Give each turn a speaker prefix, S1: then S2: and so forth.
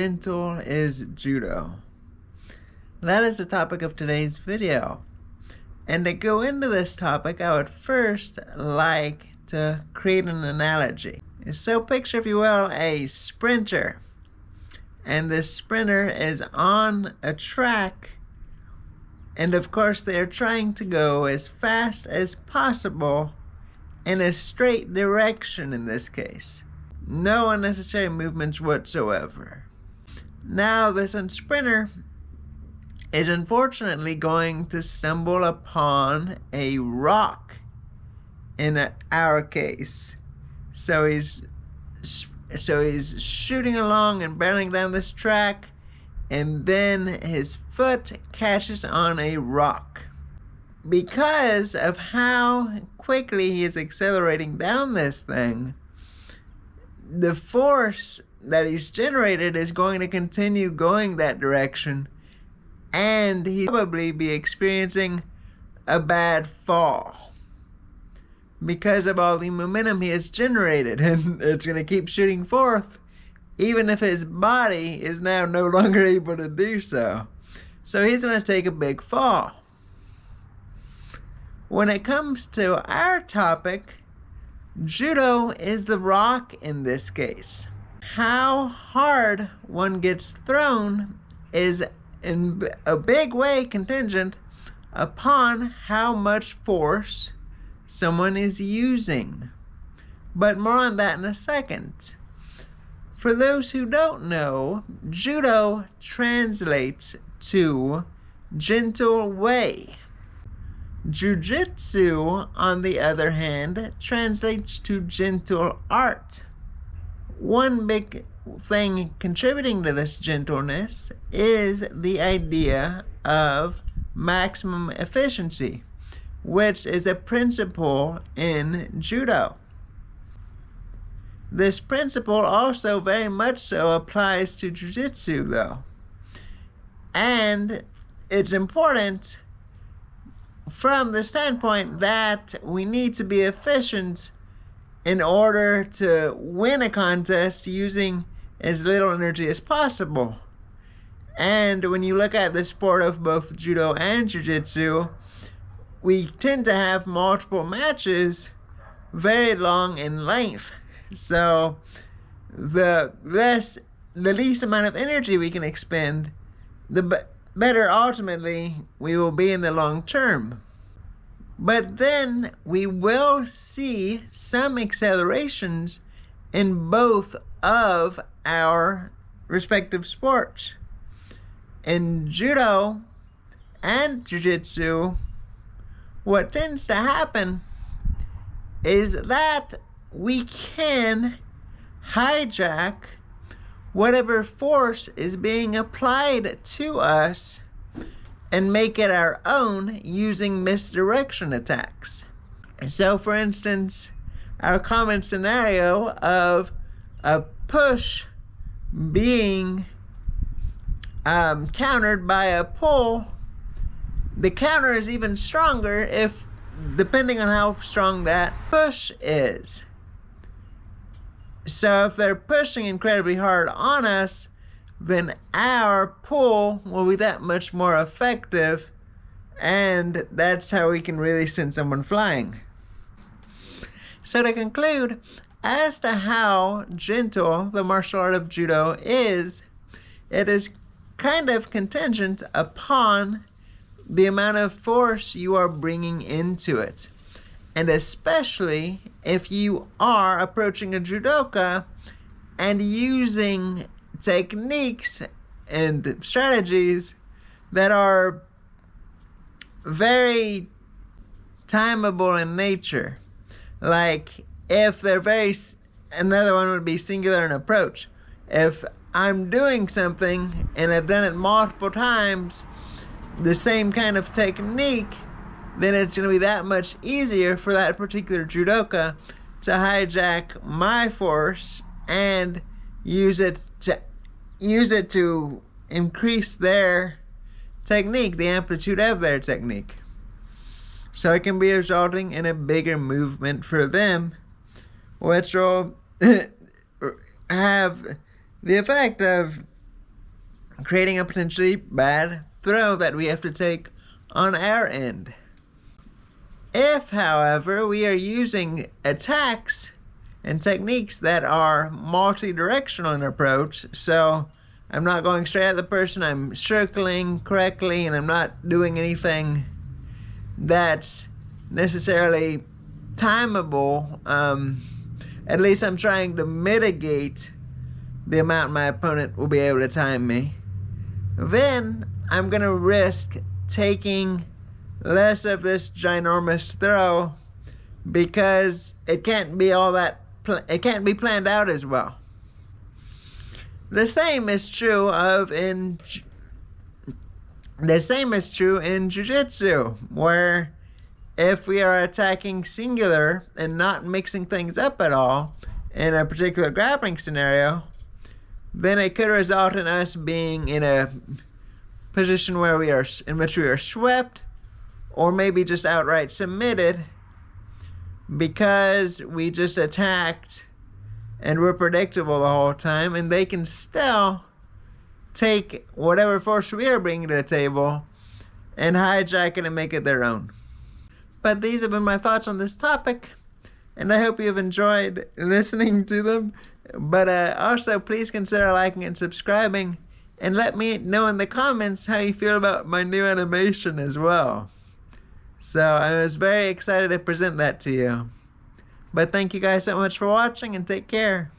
S1: gentle is Judo? That is the topic of today's video. And to go into this topic, I would first like to create an analogy. So picture, if you will, a sprinter. And this sprinter is on a track. And of course, they're trying to go as fast as possible in a straight direction in this case. No unnecessary movements whatsoever. Now, this sprinter is unfortunately going to stumble upon a rock in our case. So he's shooting along and barreling down this track, and then his foot catches on a rock. Because of how quickly he is accelerating down this thing, the force that he's generated is going to continue going that direction, and he'll probably be experiencing a bad fall because of all the momentum he has generated, and it's going to keep shooting forth even if his body is now no longer able to do so. So he's going to take a big fall. When it comes to our topic, Judo is the rock in this case. How hard one gets thrown is in a big way contingent upon how much force someone is using. But more on that in a second. For those who don't know, Judo translates to gentle way. Jiu-jitsu, on the other hand, translates to gentle art. One big thing contributing to this gentleness is the idea of maximum efficiency, which is a principle in Judo. This principle also very much so applies to Jiu-jitsu, though. And it's important from the standpoint that we need to be efficient in order to win a contest using as little energy as possible. And when you look at the sport of both Judo and Jiu-Jitsu, we tend to have multiple matches very long in length. So the least amount of energy we can expend, the better ultimately we will be in the long term. But then we will see some accelerations in both of our respective sports. In Judo and Jiu-Jitsu, what tends to happen is that we can hijack whatever force is being applied to us and make it our own using misdirection attacks. So, for instance, our common scenario of a push being countered by a pull, the counter is even stronger if, depending on how strong that push is. So if they're pushing incredibly hard on us, then our pull will be that much more effective, and that's how we can really send someone flying. So to conclude, as to how gentle the martial art of Judo is, it is kind of contingent upon the amount of force you are bringing into it. And especially if you are approaching a judoka and using techniques and strategies that are very timeable in nature. Like if they're another one would be singular in approach. If I'm doing something and I've done it multiple times, the same kind of technique, then it's going to be that much easier for that particular judoka to hijack my force and use it to increase their technique, the amplitude of their technique. So it can be resulting in a bigger movement for them, which will have the effect of creating a potentially bad throw that we have to take on our end. If, however, we are using attacks and techniques that are multi-directional in approach, so I'm not going straight at the person, I'm circling correctly, and I'm not doing anything that's necessarily timeable, at least I'm trying to mitigate the amount my opponent will be able to time me, then I'm going to risk taking less of this ginormous throw because it can't be it can't be planned out as well. The same is true in Jiu-Jitsu, where if we are attacking singular and not mixing things up at all in a particular grappling scenario, then it could result in us being in a position in which we are swept, or maybe just outright submitted, because we just attacked and were predictable the whole time, and they can still take whatever force we are bringing to the table and hijack it and make it their own. But these have been my thoughts on this topic, and I hope you've enjoyed listening to them. But also, please consider liking and subscribing, and let me know in the comments how you feel about my new animation as well. So I was very excited to present that to you. But thank you guys so much for watching, and take care.